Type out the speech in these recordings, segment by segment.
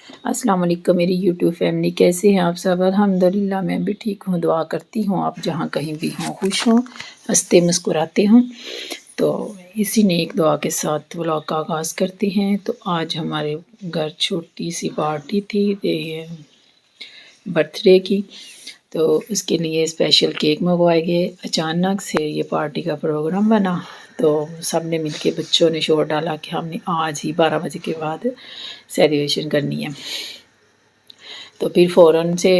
السلام علیکم میری یوٹیوب فیملی، کیسے ہیں آپ سب؟ الحمدللہ میں بھی ٹھیک ہوں، دعا کرتی ہوں آپ جہاں کہیں بھی ہوں خوش ہوں، ہنستے مسکراتے ہوں۔ تو اسی نیک دعا کے ساتھ ولاگ کا آغاز کرتے ہیں۔ تو آج ہمارے گھر چھوٹی سی پارٹی تھی برتھ ڈے کی، تو اس کے لیے اسپیشل کیک منگوائے گئے۔ اچانک سے یہ پارٹی کا پروگرام بنا، تو سب نے مل کے بچوں نے شور ڈالا کہ ہم نے آج ہی 12 بجے کے بعد سیلیبریشن کرنی ہے۔ تو پھر فوراً سے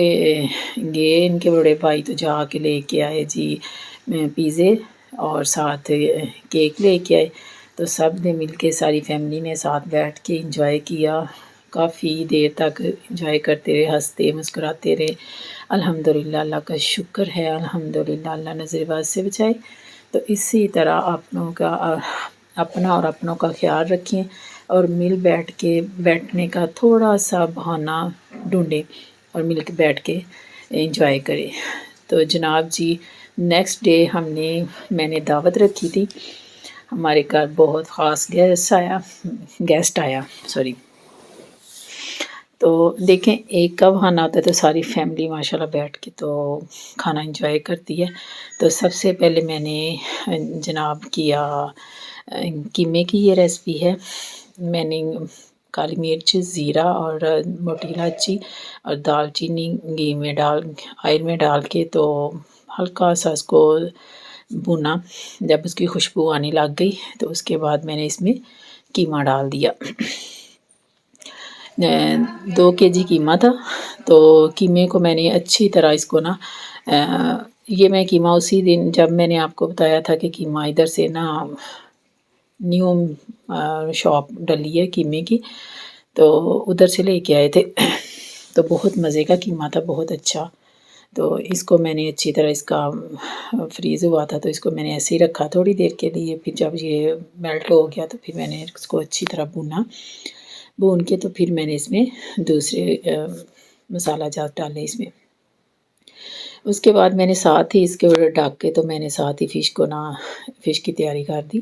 گئے ان کے بڑے بھائی، تو جا کے لے کے آئے جی پیزے اور ساتھ کیک لے کے آئے۔ تو سب نے مل کے، ساری فیملی نے ساتھ بیٹھ کے انجوائے کیا، کافی دیر تک انجوائے کرتے رہے، ہنستے مسکراتے رہے۔ الحمدللہ اللہ کا شکر ہے، الحمدللہ اللہ نظر باز سے بچائے۔ تو اسی طرح اپنا اور اپنوں کا خیال رکھیں، اور مل بیٹھ کے بیٹھنے کا تھوڑا سا بہانہ ڈھونڈیں اور مل کے بیٹھ کے انجوائے کریں۔ تو جناب جی نیکسٹ ڈے میں نے دعوت رکھی تھی، ہمارے گھر بہت خاص گیسٹ آیا تو دیکھیں ایک کا بہانہ ہوتا ہے تو ساری فیملی ماشاءاللہ بیٹھ کے تو کھانا انجوائے کرتی ہے۔ تو سب سے پہلے میں نے جناب کیا قیمے کی، یہ ریسپی ہے۔ میں نے کالی مرچ، زیرہ اور موٹی الائچی اور دال چینی آئل میں ڈال کے تو ہلکا سا اس کو بھونا۔ جب اس کی خوشبو آنے لگ گئی تو اس کے بعد میں نے اس میں قیمہ ڈال دیا۔ 2 kg قیمہ تھا، تو قیمے کو میں نے اچھی طرح اس کو یہ میں قیمہ اسی دن، جب میں نے آپ کو بتایا تھا کہ قیمہ ادھر سے نیو شاپ ڈلی ہے قیمے کی، تو ادھر سے لے کے آئے تھے۔ تو بہت مزے کا قیمہ تھا، بہت اچھا۔ تو اس کو میں نے اچھی طرح، اس کا فریز ہوا تھا تو اس کو میں نے ایسے ہی رکھا تھوڑی دیر کے لیے۔ پھر جب یہ میلٹ ہو گیا تو پھر میں نے اس کو اچھی طرح بھون کے تو پھر میں نے اس میں دوسرے مسالہ جات ڈالے اس میں۔ اس کے بعد میں نے ساتھ ہی اس کے ڈھک کے تو میں نے ساتھ ہی فش کی تیاری کر دی۔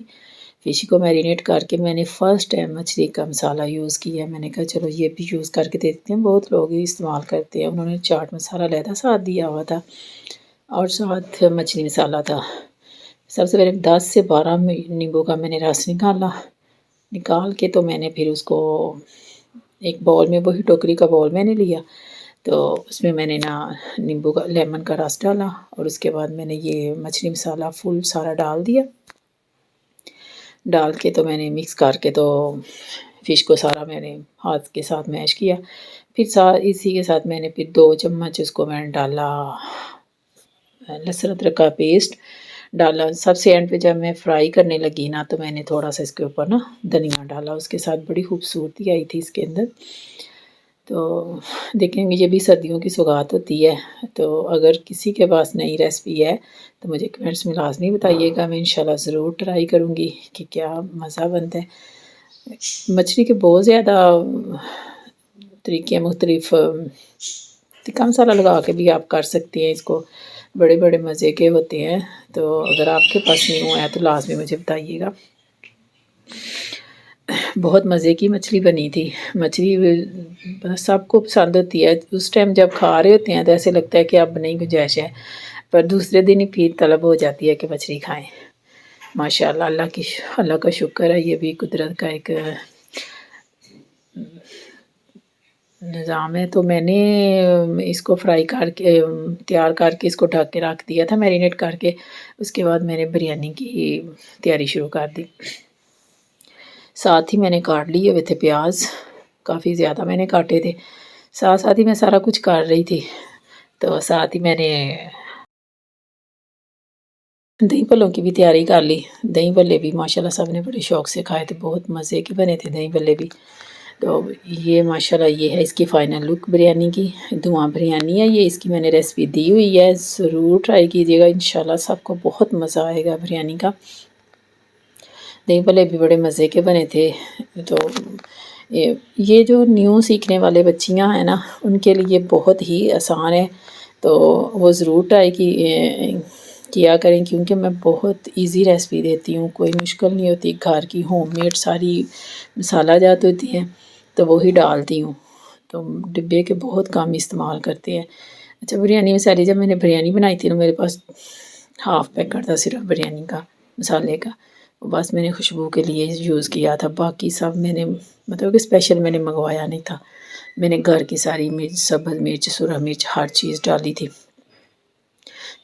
فش کو میرینیٹ کر کے میں نے فرسٹ ٹائم مچھلی کا مسالہ یوز کیا۔ میں نے کہا چلو یہ بھی یوز کر کے دیکھتے ہیں، بہت لوگ ہی استعمال کرتے ہیں۔ انہوں نے چاٹ مسالہ علیحدہ ساتھ دیا ہوا تھا اور ساتھ مچھلی مسالہ تھا۔ سب سے پہلے 10 سے 12 نیمبو کا میں نے رس نکال کے تو میں نے پھر اس کو ایک باؤل میں، وہی ٹوکری کا باؤل میں نے لیا، تو اس میں نے نیمبو کا لیمن کا رس ڈالا، اور اس کے بعد میں نے یہ مچھلی مسالہ فل سارا ڈال دیا۔ ڈال کے تو میں نے مکس کر کے تو فش کو سارا میں نے ہاتھ کے ساتھ میش کیا۔ پھر اسی کے ساتھ میں نے پھر 2 چمچ اس کو میں نے ڈالا لہسن ادرک کا پیسٹ ڈالا۔ سب سے اینڈ پہ جب میں فرائی کرنے لگی تو میں نے تھوڑا سا اس کے اوپر دھنیا ڈالا، اس کے ساتھ بڑی خوبصورتی آئی تھی اس کے اندر۔ تو دیکھیں یہ بھی سردیوں کی سوغات ہوتی ہے، تو اگر کسی کے پاس نئی ریسپی ہے تو مجھے کمنٹس میں لازمی بتائیے گا، میں انشاءاللہ ضرور ٹرائی کروں گی کہ کیا مزہ بنتا ہے۔ مچھلی کے بہت زیادہ طریقے مختلف، تکا مسالہ لگا کے بھی آپ کر سکتے ہیں، اس کو بڑے بڑے مزے کے ہوتے ہیں۔ تو اگر آپ کے پاس نہیں ہوا ہے تو لازمی مجھے بتائیے گا۔ بہت مزے کی مچھلی بنی تھی۔ مچھلی سب کو پسند ہوتی ہے، اس ٹائم جب کھا رہے ہوتے ہیں تو ایسے لگتا ہے کہ اب نہیں گنجائش ہے، پر دوسرے دن ہی پھر طلب ہو جاتی ہے کہ مچھلی کھائیں۔ ماشاءاللہ اللہ کا شکر ہے، یہ بھی قدرت کا ایک نظام ہے۔ تو میں نے اس کو فرائی کر کے تیار کر کے اس کو ڈھک کے رکھ دیا تھا میرینیٹ کر کے۔ اس کے بعد میں نے بریانی کی تیاری شروع کر دی۔ ساتھ ہی میں نے کاٹ لیے ہوئے تھے پیاز، کافی زیادہ میں نے کاٹے تھے۔ ساتھ ہی میں سارا کچھ کر رہی تھی، تو ساتھ ہی میں نے دہی بھلوں کی بھی تیاری کر لی۔ دہی بھلے بھی ماشاءاللہ سب نے بڑے شوق سے کھائے تھے، بہت مزے کے بنے تھے دہی بھلے بھی۔ تو یہ ماشاءاللہ یہ ہے اس کی فائنل لک بریانی کی، دھواں بریانی ہے یہ، اس کی میں نے ریسپی دی ہوئی ہے، ضرور ٹرائی کیجیے گا، انشاءاللہ سب کو بہت مزہ آئے گا بریانی کا۔ دہی بھلے بھی بڑے مزے کے بنے تھے۔ تو یہ جو نیو سیکھنے والے بچیاں ہیں ان کے لیے بہت ہی آسان ہے، تو وہ ضرور ٹرائی کیا کریں، کیونکہ میں بہت ایزی ریسپی دیتی ہوں، کوئی مشکل نہیں ہوتی، گھر کی ہوم میڈ ساری مسالہ جات ہوتی ہیں تو وہی ڈالتی ہوں۔ تو ڈبے کے بہت کم استعمال کرتے ہیں۔ اچھا بریانی مسالے جب میں نے بریانی بنائی تھی نا میرے پاس ہاف پیکٹ تھا صرف بریانی کا مسالے کا، بس میں نے خوشبو کے لیے یوز کیا تھا، باقی سب میں نے مطلب کہ اسپیشل میں نے منگوایا نہیں تھا، میں نے گھر کی ساری مرچ، سبز مرچ، سرخ مرچ ہر چیز ڈالی تھی۔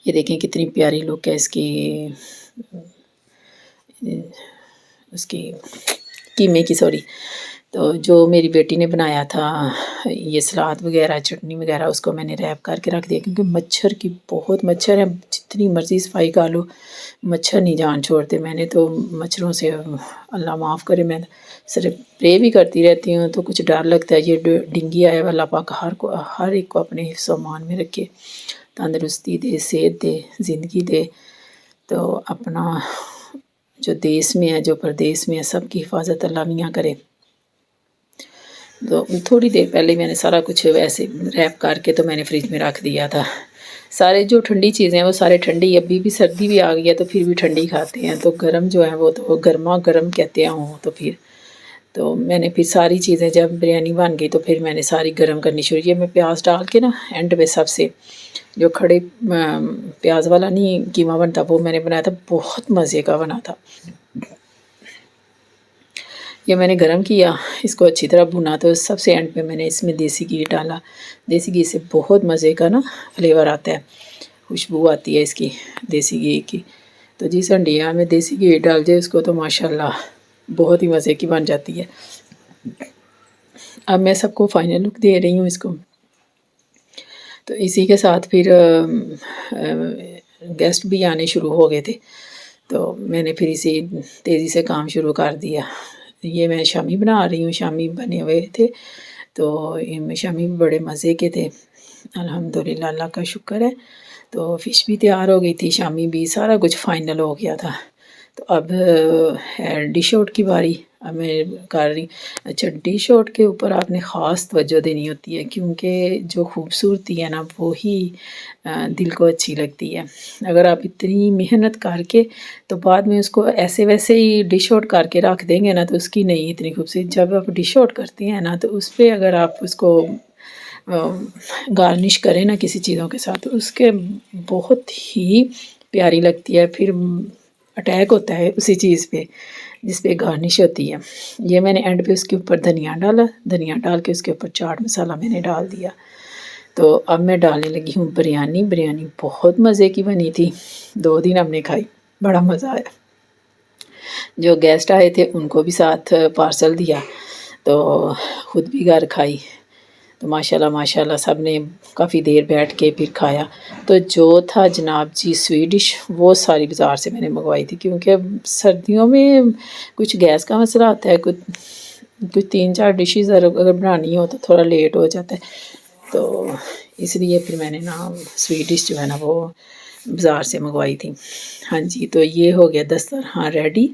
یہ دیکھیں کتنی پیاری لک ہے اس کی قیمے کی، سوری۔ تو جو میری بیٹی نے بنایا تھا یہ سلاد وغیرہ چٹنی وغیرہ، اس کو میں نے ریپ کر کے رکھ دیا، کیونکہ مچھر کی بہت مچھر ہیں، جتنی مرضی صفائی کر لو مچھر نہیں جان چھوڑتے۔ میں نے تو مچھروں سے اللہ معاف کرے، میں صرف پرے بھی کرتی رہتی ہوں، تو کچھ ڈر لگتا ہے یہ ڈنگی آئے، اللہ پاک ہر ایک کو اپنے حفظ و امان میں رکھے، تندرستی دے، صحت دے، زندگی دے۔ تو اپنا جو دیس میں ہے، جو پردیس میں ہے، سب کی حفاظت اللہ میاں کرے۔ تو تھوڑی دیر پہلے میں نے سارا کچھ ایسے ریپ کر کے تو میں نے فریج میں رکھ دیا تھا۔ سارے جو ٹھنڈی چیزیں ہیں وہ سارے ٹھنڈی، ابھی بھی سردی بھی آ گئی ہے تو پھر بھی ٹھنڈی کھاتے ہیں، تو گرم جو ہے وہ تو گرما گرم کہتے ہیں وہ، تو میں نے پھر ساری چیزیں جب بریانی بن گئی تو پھر میں نے ساری گرم کرنی شروع کی۔ میں پیاز ڈال کے نا اینڈ پہ سب سے جو کھڑے پیاز والا نہیں قیمہ بنتا وہ میں نے بنایا تھا، بہت مزے کا بنا تھا۔ یہ میں نے گرم کیا، اس کو اچھی طرح بھونا، تو سب سے اینڈ پہ میں نے اس میں دیسی گھی ڈالا۔ دیسی گھی سے بہت مزے کا نا فلیور آتا ہے، خوشبو آتی ہے اس کی دیسی گھی کی۔ تو جس ہنڈیا میں دیسی گھی ڈال جائے اس کو تو ماشاءاللہ بہت ہی مزے کی بن جاتی ہے۔ اب میں سب کو فائنل لک دے رہی ہوں اس کو۔ تو اسی کے ساتھ پھر گیسٹ بھی آنے شروع ہو گئے تھے، تو میں نے پھر اسی تیزی سے کام شروع کر دیا۔ یہ میں شامی بنا رہی ہوں، شامی بنے ہوئے تھے، تو شامی بڑے مزے کے تھے، الحمدللہ اللہ کا شکر ہے۔ تو فش بھی تیار ہو گئی تھی، شامی بھی، سارا کچھ فائنل ہو گیا تھا۔ تو اب ہے ڈش آؤٹ کی باری، اب میں کر رہی۔ اچھا ڈش آؤٹ کے اوپر آپ نے خاص توجہ دینی ہوتی ہے، کیونکہ جو خوبصورتی ہے نا وہی دل کو اچھی لگتی ہے۔ اگر آپ اتنی محنت کر کے تو بعد میں اس کو ایسے ویسے ہی ڈش آؤٹ کر کے رکھ دیں گے نا تو اس کی نہیں اتنی خوبصورتی۔ جب آپ ڈش آؤٹ کرتے ہیں نا تو اس پہ اگر آپ اس کو گارنش کریں نا کسی چیزوں کے ساتھ، اس کے بہت ہی پیاری لگتی ہے، پھر اٹیک ہوتا ہے اسی چیز پہ جس پہ گارنش ہوتی ہے۔ یہ میں نے اینڈ پہ اس کے اوپر دھنیا ڈالا، دھنیا ڈال کے اس کے اوپر چاٹ مسالہ میں نے ڈال دیا۔ تو اب میں ڈالنے لگی ہوں بریانی۔ بریانی بہت مزے کی بنی تھی، 2 دن ہم نے کھائی، بڑا مزہ آیا۔ جو گیسٹ آئے تھے ان کو بھی ساتھ پارسل دیا، تو خود بھی گھر کھائی، تو ماشاءاللہ سب نے کافی دیر بیٹھ کے پھر کھایا۔ تو جو تھا جناب جی سویٹ ڈش وہ ساری بازار سے میں نے منگوائی تھی، کیونکہ سردیوں میں کچھ گیس کا مسئلہ آتا ہے، کچھ 3-4 ڈشز اگر بنانی ہو تو تھوڑا لیٹ ہو جاتا ہے، تو اس لیے پھر میں نے نا سویٹ ڈش جو ہے نا وہ بازار سے منگوائی تھی۔ ہاں جی، تو یہ ہو گیا دسترخوان ریڈی۔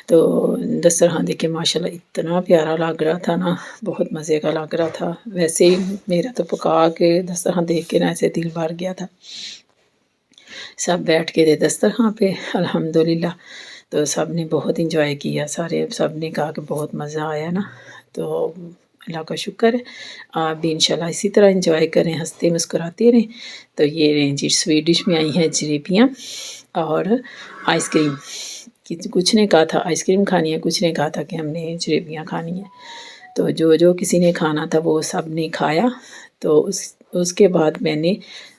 تو دسترخوان دیکھ کے ماشاءاللہ اتنا پیارا لگ رہا تھا نا، بہت مزے کا لگ رہا تھا۔ ویسے ہی میرا تو پکا کے دسترخوان دیکھ کے نا ایسے دل بھر گیا تھا۔ سب بیٹھ کے تھے دسترخوان پہ الحمدللہ، تو سب نے بہت انجوائے کیا، سب نے کہا کہ بہت مزہ آیا نا، تو اللہ کا شکر ہے۔ آپ بھی انشاءاللہ اسی طرح انجوائے کریں، ہنستے مسکراتے رہیں۔ تو یہ رہیں جی سویٹ ڈش میں آئی ہیں جلیبیاں اور آئس کریم۔ کچھ نے کہا تھا آئس کریم کھانی ہے، کچھ نے کہا تھا کہ ہم نے جلیبیاں کھانی ہیں۔ تو جو کسی نے کھانا تھا وہ سب نے کھایا۔ تو اس کے بعد میں نے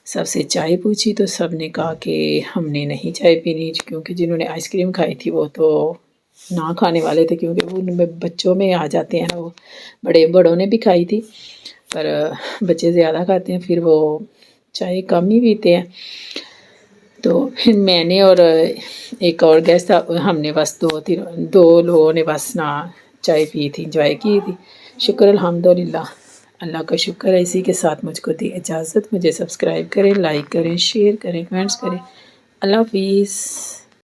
سب سے چائے پوچھی، تو سب نے کہا کہ ہم نے نہیں چائے پینی، کیونکہ جنہوں نے آئس کریم کھائی تھی وہ تو نہ کھانے والے تھے، کیونکہ وہ بچوں میں آ جاتے ہیں نا، وہ بڑوں نے بھی کھائی تھی پر بچے زیادہ کھاتے ہیں، پھر وہ چائے کم ہی پیتے ہیں۔ تو پھر میں نے اور ایک اور گیسٹ تھا، ہم نے بس 2 لوگوں نے بس نا چائے پی تھی، انجوائے کی تھی۔ شکر الحمدللہ، اللہ کا شکر ہے۔ اسی کے ساتھ مجھ کو دی اجازت، مجھے سبسکرائب کریں، لائک کریں، شیئر کریں، کمنٹس کریں۔ اللہ حافظ۔